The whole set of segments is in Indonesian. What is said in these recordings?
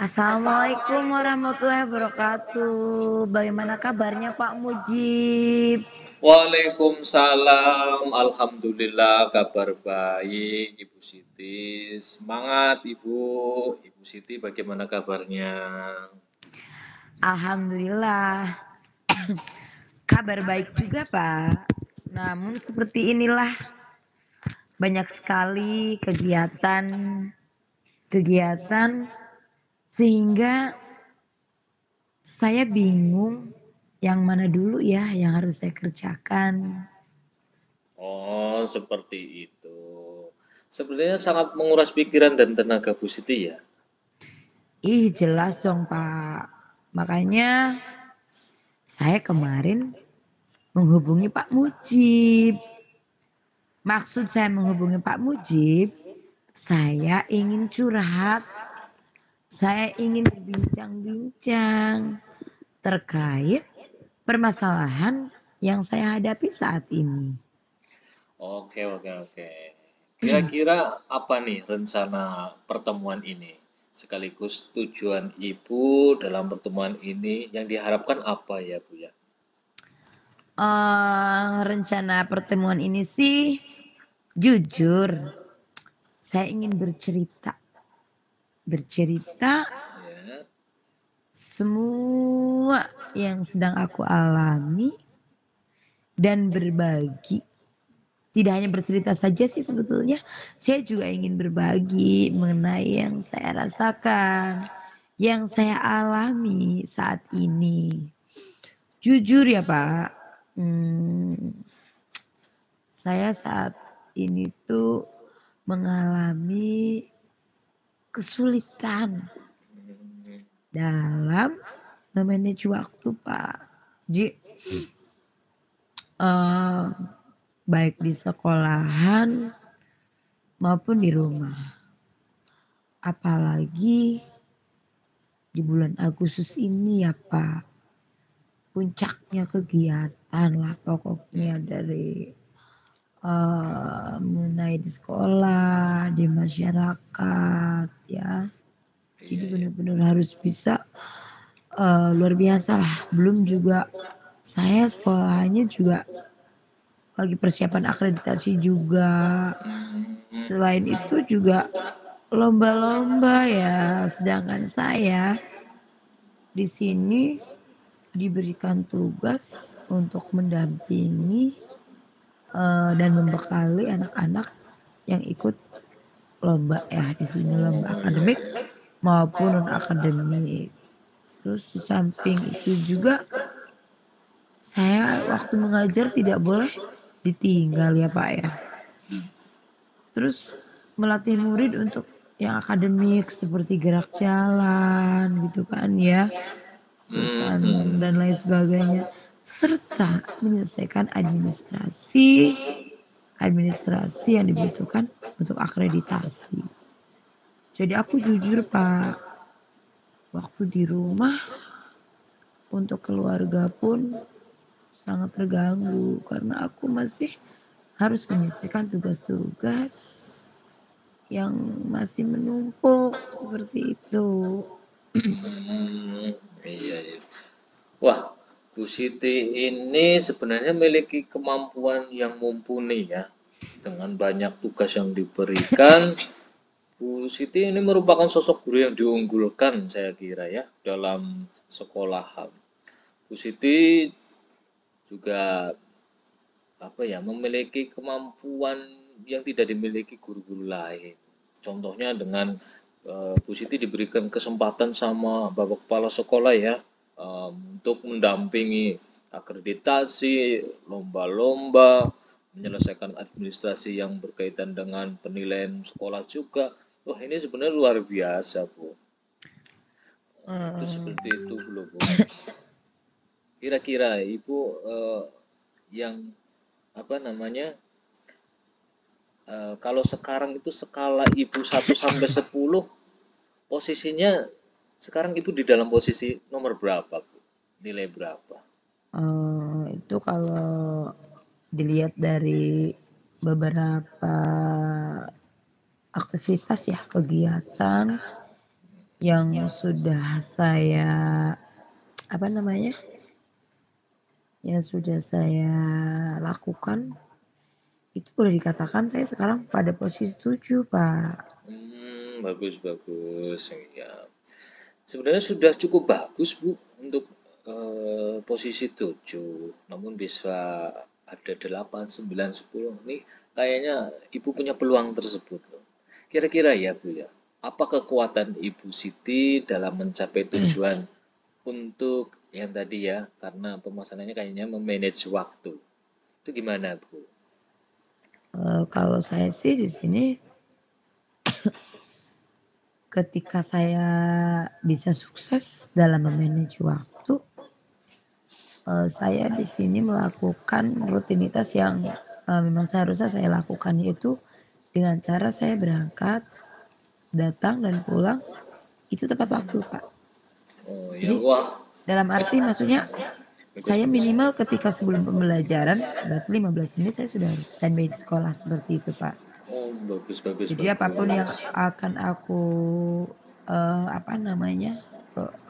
Assalamualaikum warahmatullahi wabarakatuh. Bagaimana kabarnya Pak Mujib? Waalaikumsalam, alhamdulillah kabar baik Ibu Siti. Semangat Ibu. Ibu Siti bagaimana kabarnya? Alhamdulillah, kabar baik juga Pak. Namun seperti inilah banyak sekali kegiatan sehingga saya bingung yang mana dulu ya yang harus saya kerjakan. Oh, seperti itu. Sebenarnya sangat menguras pikiran dan tenaga Bu Siti ya. Ih jelas dong Pak. Makanya saya kemarin menghubungi Pak Mujib. Maksud saya menghubungi Pak Mujib, saya ingin curhat, saya ingin berbincang-bincang terkait permasalahan yang saya hadapi saat ini. Oke, oke, oke. Kira-kira apa nih rencana pertemuan ini? Sekaligus tujuan Ibu dalam pertemuan ini yang diharapkan apa ya, Bu ya? Rencana pertemuan ini sih jujur, saya ingin bercerita Ya. semua yang sedang aku alami dan berbagi. Tidak hanya bercerita saja sih sebetulnya, saya juga ingin berbagi mengenai yang saya rasakan, yang saya alami saat ini. Jujur ya Pak, saya saat ini tuh mengalami kesulitan dalam memanage waktu Pak. Jadi baik di sekolahan maupun di rumah. Apalagi di bulan Agustus ini ya Pak, puncaknya kegiatan lah pokoknya dari mulai di sekolah, di masyarakat ya. Jadi Iya, iya. benar-benar harus bisa luar biasa lah. Belum juga saya sekolahnya juga lagi persiapan akreditasi juga. Selain itu juga lomba-lomba ya. Sedangkan saya di sini diberikan tugas untuk mendampingi dan membekali anak-anak yang ikut lomba ya di sini lomba Oh, iya, akademik iya. maupun non akademik. Terus di samping itu juga saya waktu mengajar tidak boleh ditinggal ya Pak ya. Terus melatih murid untuk yang akademik seperti gerak jalan gitu kan ya. Terusan Hmm. dan lain sebagainya. Serta menyelesaikan administrasi yang dibutuhkan untuk akreditasi. Jadi aku jujur Pak, waktu di rumah untuk keluarga pun sangat terganggu karena aku masih harus menyelesaikan tugas-tugas yang masih menumpuk seperti itu. Hmm, iya, iya. Wah, Bu Siti ini sebenarnya memiliki kemampuan yang mumpuni ya. Dengan banyak tugas yang diberikan, Bu Siti ini merupakan sosok guru yang diunggulkan saya kira ya dalam sekolahan. Bu Siti juga apa ya memiliki kemampuan yang tidak dimiliki guru-guru lain. Contohnya dengan Bu Siti diberikan kesempatan sama Bapak Kepala Sekolah ya untuk mendampingi akreditasi, lomba-lomba, menyelesaikan administrasi yang berkaitan dengan penilaian sekolah juga. Wah ini sebenarnya luar biasa Bu. Itu seperti itu belum Bu. Kira-kira Ibu yang apa namanya kalau sekarang itu skala Ibu 1 sampai 10 posisinya sekarang Ibu di dalam posisi nomor berapa, Bu? Nilai berapa? Itu kalau dilihat dari beberapa aktivitas ya kegiatan yang sudah saya apa namanya, yang sudah saya lakukan itu boleh dikatakan saya sekarang pada posisi 7, Pak. Bagus bagus, ya. Sebenarnya sudah cukup bagus, Bu, untuk, posisi 7, namun bisa ada 8, 9, 10. Ini kayaknya Ibu punya peluang tersebut loh. Kira-kira ya, Bu, ya, apa kekuatan Ibu Siti dalam mencapai tujuan untuk yang tadi ya, karena permasalahannya kayaknya memanage waktu. Itu gimana, Bu? Kalau saya sih di sini ketika saya bisa sukses dalam memanage waktu, saya di sini melakukan rutinitas yang, memang seharusnya saya lakukan, yaitu dengan cara saya berangkat, datang dan pulang itu tepat waktu, Pak. Oh, ya, Jadi wah. dalam arti maksudnya Bagus, saya bagus. minimal ketika sebelum pembelajaran berarti 15 menit saya sudah harus standby di sekolah seperti itu, Pak. Oh, bagus bagus Jadi apapun yang bagus. akan aku, apa namanya,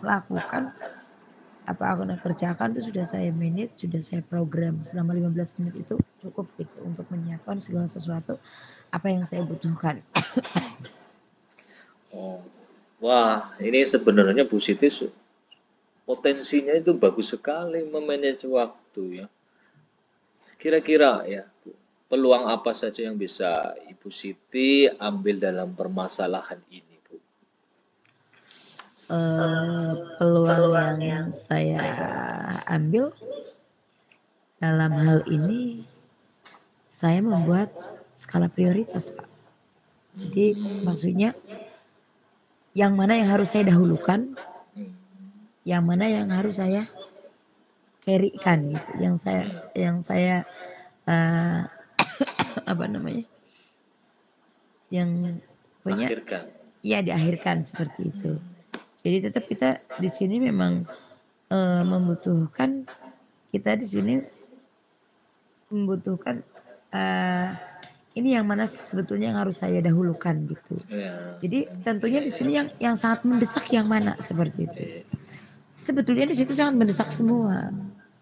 lakukan, apa aku akan kerjakan itu sudah saya manage, sudah saya program selama 15 menit itu cukup gitu untuk menyiapkan segala sesuatu apa yang saya butuhkan. Oh. Wah, ini sebenarnya Bu Siti potensinya itu bagus sekali memanage waktu ya. Kira-kira ya, Bu, peluang apa saja yang bisa Ibu Siti ambil dalam permasalahan ini, Bu? Peluang yang saya ambil dalam hal ini, saya membuat skala prioritas, Pak. Jadi Hmm. maksudnya yang mana yang harus saya dahulukan, Hmm. yang mana yang harus saya carry-kan gitu, yang saya, eee, apa namanya, yang punya Akhirkan. ya diakhirkan seperti itu. Jadi tetap kita di sini memang, membutuhkan kita di sini membutuhkan, ini yang mana sih sebetulnya yang harus saya dahulukan gitu. Ya, Jadi tentunya iya, di iya. sini yang sangat mendesak yang mana seperti itu. Iya. Sebetulnya di situ sangat mendesak semua.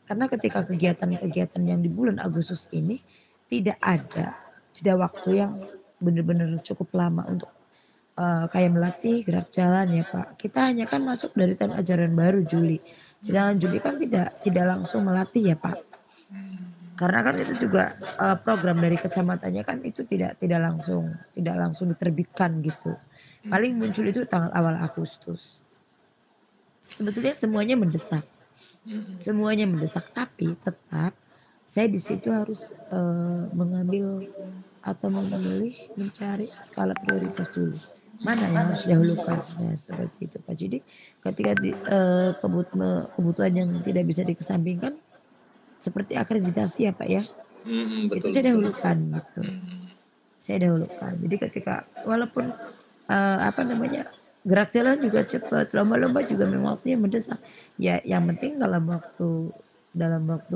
Karena ketika kegiatan-kegiatan yang di bulan Agustus ini tidak ada jeda waktu yang benar-benar cukup lama untuk, kayak melatih gerak jalan ya, Pak. Kita hanya kan masuk dari tahun ajaran baru Juli. Sedangkan Juli kan tidak langsung melatih ya, Pak. Karena kan itu juga, program dari kecamatannya kan itu tidak langsung diterbitkan gitu. Paling muncul itu tanggal awal Agustus. Sebetulnya semuanya mendesak, tapi tetap saya di situ harus, mengambil atau memilih mencari skala prioritas dulu. Mana yang harus didahulukan? Nah seperti itu, Pak. Jadi ketika kebutuhan yang tidak bisa dikesampingkan seperti akreditasi ya, Pak, ya, itu Betul saya betul. dahulukan gitu. Saya dahulukan. Jadi ketika walaupun, apa namanya, gerak jalan juga cepat, lomba-lomba juga memang waktunya mendesak. Ya yang penting dalam waktu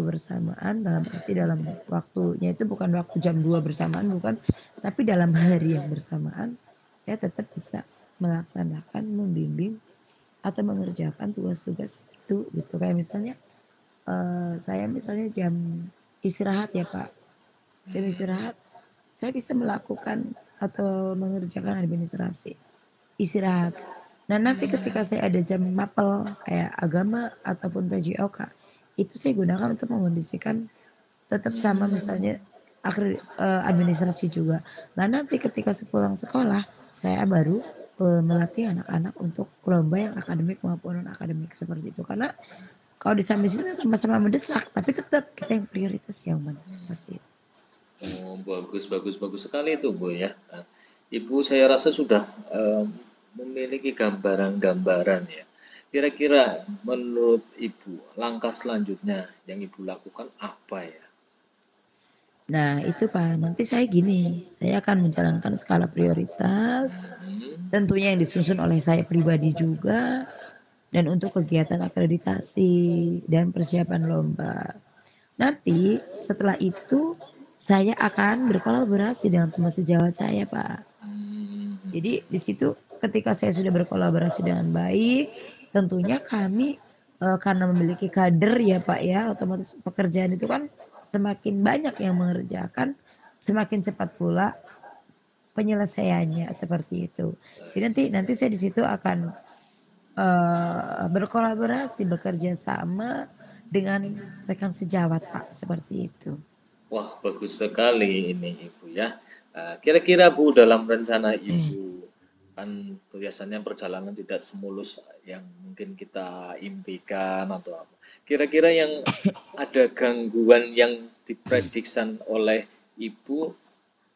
bersamaan, dalam arti dalam waktunya itu bukan waktu jam 2 bersamaan, bukan, tapi dalam hari yang bersamaan, saya tetap bisa melaksanakan, membimbing, atau mengerjakan tugas-tugas itu gitu. Kayak misalnya, saya misalnya jam istirahat ya, Pak, jam istirahat saya bisa melakukan atau mengerjakan administrasi, istirahat. Nah nanti ketika saya ada jam mapel kayak agama ataupun PJOK, itu saya gunakan untuk mengondisikan tetap sama misalnya administrasi juga. Nah nanti ketika sepulang sekolah, saya baru, melatih anak-anak untuk lomba yang akademik maupun non akademik seperti itu. Karena kalau di sambil situ kan sama-sama mendesak, tapi tetap kita yang prioritas yang mana, seperti itu. Oh, bagus bagus bagus sekali itu, Bu, ya. Nah, Ibu saya rasa sudah, memiliki gambaran-gambaran ya. Kira-kira menurut Ibu, langkah selanjutnya yang Ibu lakukan apa ya? Nah itu Pak, nanti saya gini, saya akan menjalankan skala prioritas, Mhm. tentunya yang disusun oleh saya pribadi juga, dan untuk kegiatan akreditasi dan persiapan lomba. Nanti setelah itu saya akan berkolaborasi dengan teman sejawat saya Pak. Mmm. Jadi di situ ketika saya sudah berkolaborasi dengan baik, tentunya kami karena memiliki kader ya Pak ya, otomatis pekerjaan itu kan semakin banyak yang mengerjakan, semakin cepat pula penyelesaiannya seperti itu. Jadi nanti saya di situ akan berkolaborasi, bekerja sama dengan rekan sejawat Pak, seperti itu. Wah, bagus sekali ini Ibu ya. Kira-kira Bu dalam rencana Eh, Ibu kan biasanya perjalanan tidak semulus yang mungkin kita impikan atau apa. Kira-kira yang ada gangguan yang diprediksan oleh Ibu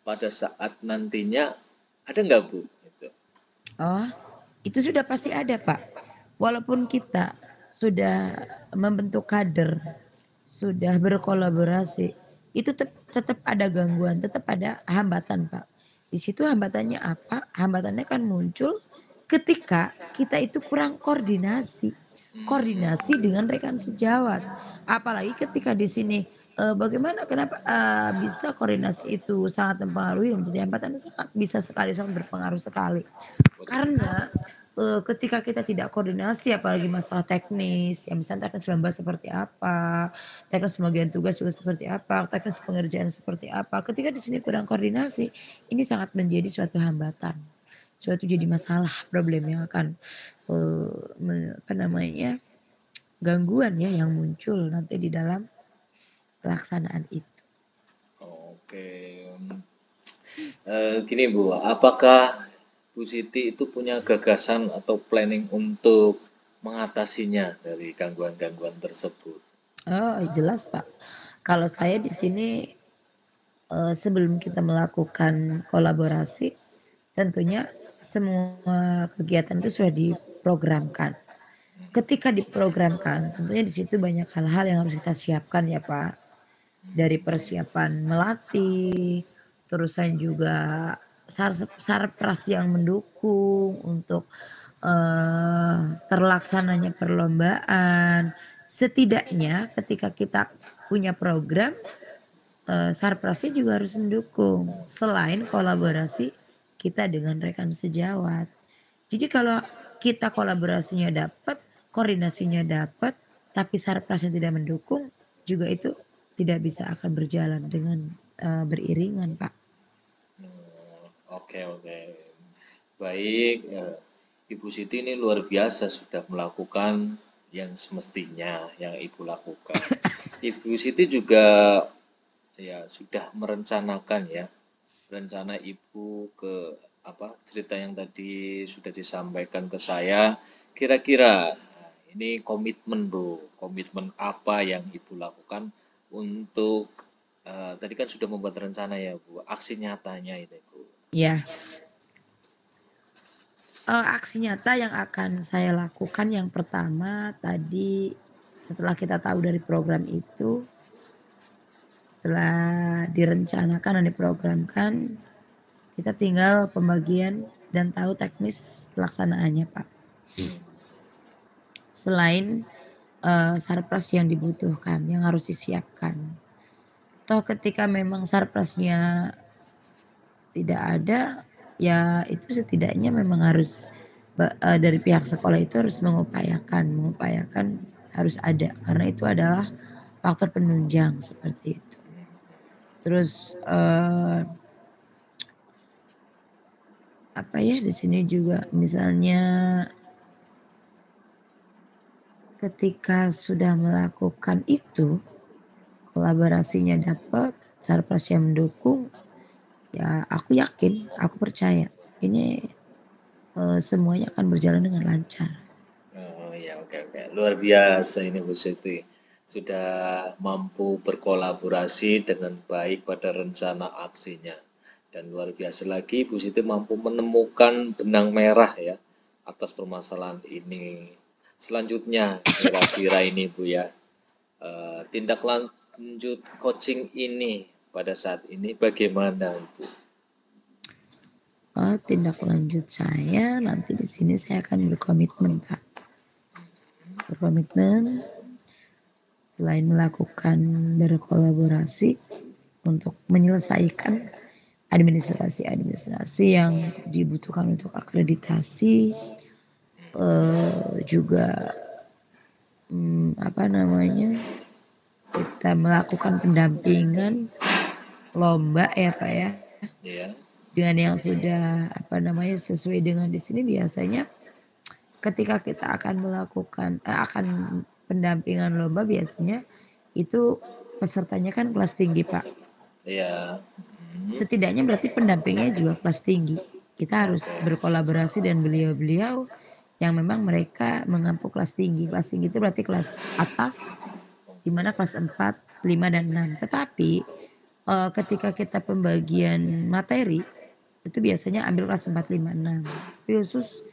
pada saat nantinya ada nggak Bu? Gitu. oh, itu sudah pasti ada Pak. Walaupun kita sudah membentuk kader, sudah berkolaborasi, itu tetap ada gangguan, tetap ada hambatan Pak. Di situ hambatannya apa? Hambatannya kan muncul ketika kita itu kurang koordinasi. Koordinasi dengan rekan sejawat. Apalagi ketika di sini bagaimana kenapa bisa koordinasi itu sangat mempengaruhi dan menjadi hambatan, sangat bisa sekali, sangat berpengaruh sekali. Karena ketika kita tidak koordinasi apalagi masalah teknis, ya misalnya teknis lomba seperti apa, teknis pembagian tugas juga seperti apa, teknis pengerjaan seperti apa. Ketika di sini kurang koordinasi, ini sangat menjadi suatu hambatan, suatu jadi masalah, problem yang akan apa namanya, gangguan ya yang muncul nanti di dalam pelaksanaan itu. Oke. Gini Bu, apakah Bu Siti itu punya gagasan atau planning untuk mengatasinya dari gangguan-gangguan tersebut? Oh, jelas Pak. Kalau saya di sini sebelum kita melakukan kolaborasi, tentunya semua kegiatan itu sudah diprogramkan. Ketika diprogramkan, tentunya di situ banyak hal-hal yang harus kita siapkan ya Pak. Dari persiapan melatih, terusan juga sarpras yang mendukung untuk terlaksananya perlombaan. Setidaknya ketika kita punya program, sarprasnya juga harus mendukung, selain kolaborasi kita dengan rekan sejawat. Jadi kalau kita kolaborasinya dapat, koordinasinya dapat, tapi sarprasnya tidak mendukung, juga itu tidak bisa akan berjalan dengan beriringan, Pak. Oke, oke. Baik, Ibu Siti ini luar biasa sudah melakukan yang semestinya yang Ibu lakukan. Ibu Siti juga ya sudah merencanakan ya, rencana Ibu ke apa cerita yang tadi sudah disampaikan ke saya. Kira-kira ini komitmen Bu, komitmen apa yang Ibu lakukan untuk tadi kan sudah membuat rencana ya Bu, aksi nyatanya itu Bu. Ya, aksi nyata yang akan saya lakukan yang pertama tadi setelah kita tahu dari program itu, setelah direncanakan dan diprogramkan, kita tinggal pembagian dan tahu teknis pelaksanaannya, Pak. Selain sarpras yang dibutuhkan, yang harus disiapkan. Toh ketika memang sarprasnya tidak ada, ya itu setidaknya memang harus dari pihak sekolah itu harus mengupayakan harus ada karena itu adalah faktor penunjang seperti itu. Terus apa ya di sini juga misalnya ketika sudah melakukan itu, kolaborasinya dapat, sarprasnya mendukung, ya aku yakin, aku percaya ini semuanya akan berjalan dengan lancar. Oh ya, oke oke. Luar biasa ini Bu Siti. Sudah mampu berkolaborasi dengan baik pada rencana aksinya. Dan luar biasa lagi Bu Siti mampu menemukan benang merah ya atas permasalahan ini. Selanjutnya kira-kira ini Bu ya, tindak lanjut coaching ini pada saat ini bagaimana Ibu? Tindak lanjut saya nanti di sini saya akan berkomitmen Pak. Berkomitmen selain melakukan berkolaborasi untuk menyelesaikan administrasi yang dibutuhkan untuk akreditasi, juga kita melakukan pendampingan lomba ya Pak ya, Iya. dengan yang sudah sesuai dengan di sini biasanya ketika kita akan melakukan akan pendampingan lomba biasanya itu pesertanya kan kelas tinggi Pak. Iya. Setidaknya berarti pendampingnya juga kelas tinggi. Kita harus Oke. berkolaborasi dengan beliau-beliau yang memang mereka mengampu kelas tinggi. Kelas tinggi itu berarti kelas atas, di mana kelas 4, 5, dan 6. Tetapi ketika kita pembagian materi itu biasanya ambil kelas 4, 5, 6. Tapi khusus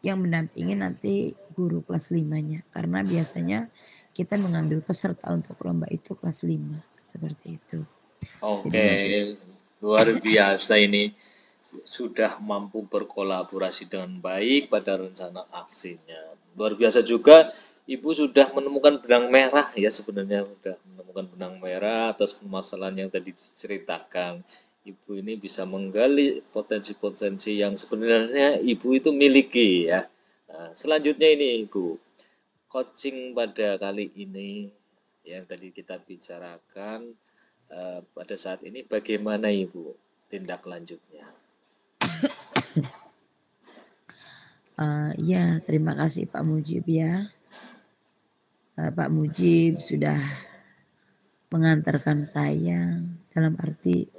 yang mendampingi nanti guru kelas 5-nya. Karena biasanya kita mengambil peserta untuk lomba itu kelas 5. Seperti itu. Jadi Oke, nanti luar biasa ini. Sudah mampu berkolaborasi dengan baik pada rencana aksinya. Luar biasa juga, Ibu sudah menemukan benang merah ya, sebenarnya sudah menemukan benang merah atas permasalahan yang tadi diceritakan. Ibu ini bisa menggali potensi-potensi yang sebenarnya Ibu itu miliki ya. Nah, selanjutnya ini Ibu, coaching pada kali ini yang tadi kita bicarakan pada saat ini bagaimana Ibu tindak lanjutnya? ya terima kasih Pak Mujib ya. Pak Mujib sudah mengantarkan saya dalam arti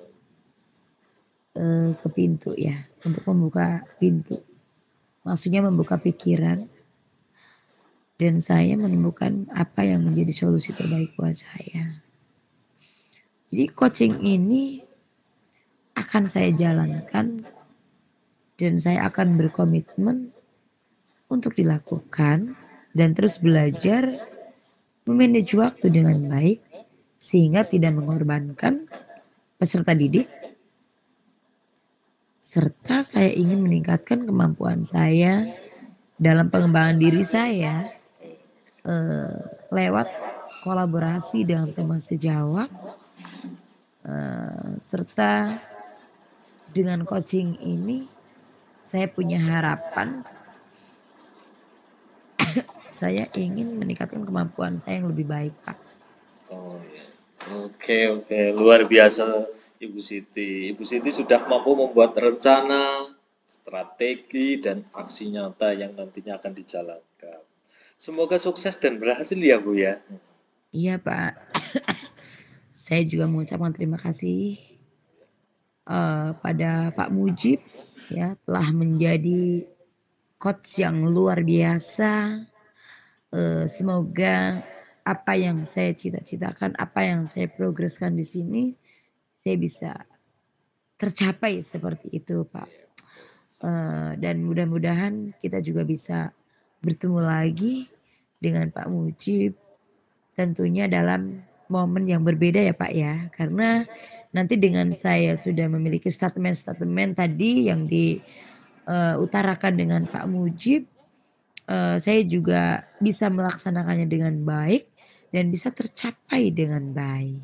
ke pintu ya, untuk membuka pintu. Maksudnya membuka pikiran dan saya menemukan apa yang menjadi solusi terbaik buat saya. Jadi coaching ini akan saya jalankan dan saya akan berkomitmen untuk dilakukan dan terus belajar memanage waktu dengan baik sehingga tidak mengorbankan peserta didik, serta saya ingin meningkatkan kemampuan saya dalam pengembangan diri saya lewat kolaborasi dengan teman sejawat, serta dengan coaching ini saya punya harapan saya ingin meningkatkan kemampuan saya yang lebih baik Pak. Oh ya. Oke, oke, luar biasa Ibu Siti. Ibu Siti sudah mampu membuat rencana, strategi, dan aksi nyata yang nantinya akan dijalankan. Semoga sukses dan berhasil ya Bu ya. Iya Pak, saya juga mengucapkan terima kasih pada Pak Mujib ya telah menjadi coach yang luar biasa. Semoga apa yang saya cita-citakan, apa yang saya progreskan di sini, saya bisa tercapai seperti itu, Pak. Dan mudah-mudahan kita juga bisa bertemu lagi dengan Pak Mujib, tentunya dalam momen yang berbeda ya Pak ya. Karena nanti dengan saya sudah memiliki statement-statement tadi yang diutarakan dengan Pak Mujib, saya juga bisa melaksanakannya dengan baik dan bisa tercapai dengan baik.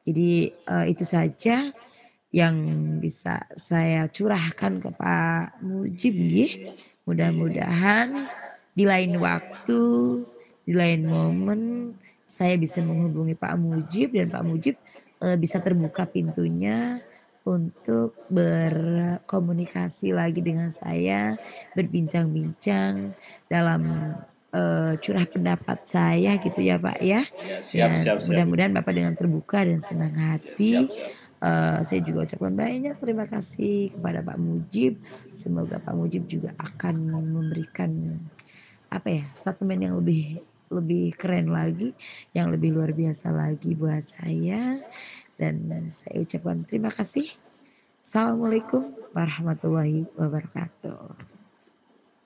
Jadi itu saja yang bisa saya curahkan ke Pak Mujib nggih. Iya, iya. Mudah-mudahan di lain waktu, di lain momen saya bisa menghubungi Pak Mujib dan Pak Mujib bisa terbuka pintunya untuk berkomunikasi lagi dengan saya, berbincang-bincang dalam curah pendapat saya gitu ya Pak ya. Ya, siap, siap, Dan siap. mudah-mudahan Bapak dengan terbuka dan senang Ya, siap, hati, siap. saya juga ucapkan banyak terima kasih kepada Pak Mujib. Semoga Pak Mujib juga akan memberikan statement yang lebih lebih keren lagi, yang lebih luar biasa lagi buat saya. Dan saya ucapkan terima kasih. Assalamualaikum warahmatullahi wabarakatuh.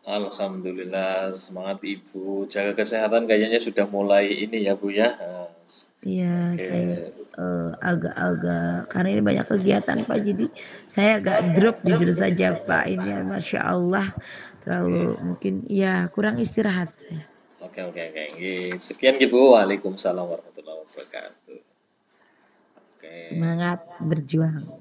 Alhamdulillah, semangat Ibu. Jaga kesehatan kayaknya sudah mulai ini ya Bu ya. Iya, Oke. saya agak-agak karena ini banyak kegiatan Pak, jadi saya agak drop jujur saja Pak. Ini ya, Masya Allah terlalu Oke. mungkin ya kurang istirahat saya. Oke, oke, oke. Sekian Ibu. Waalaikumsalam warahmatullahi wabarakatuh. Oke. Semangat berjuang.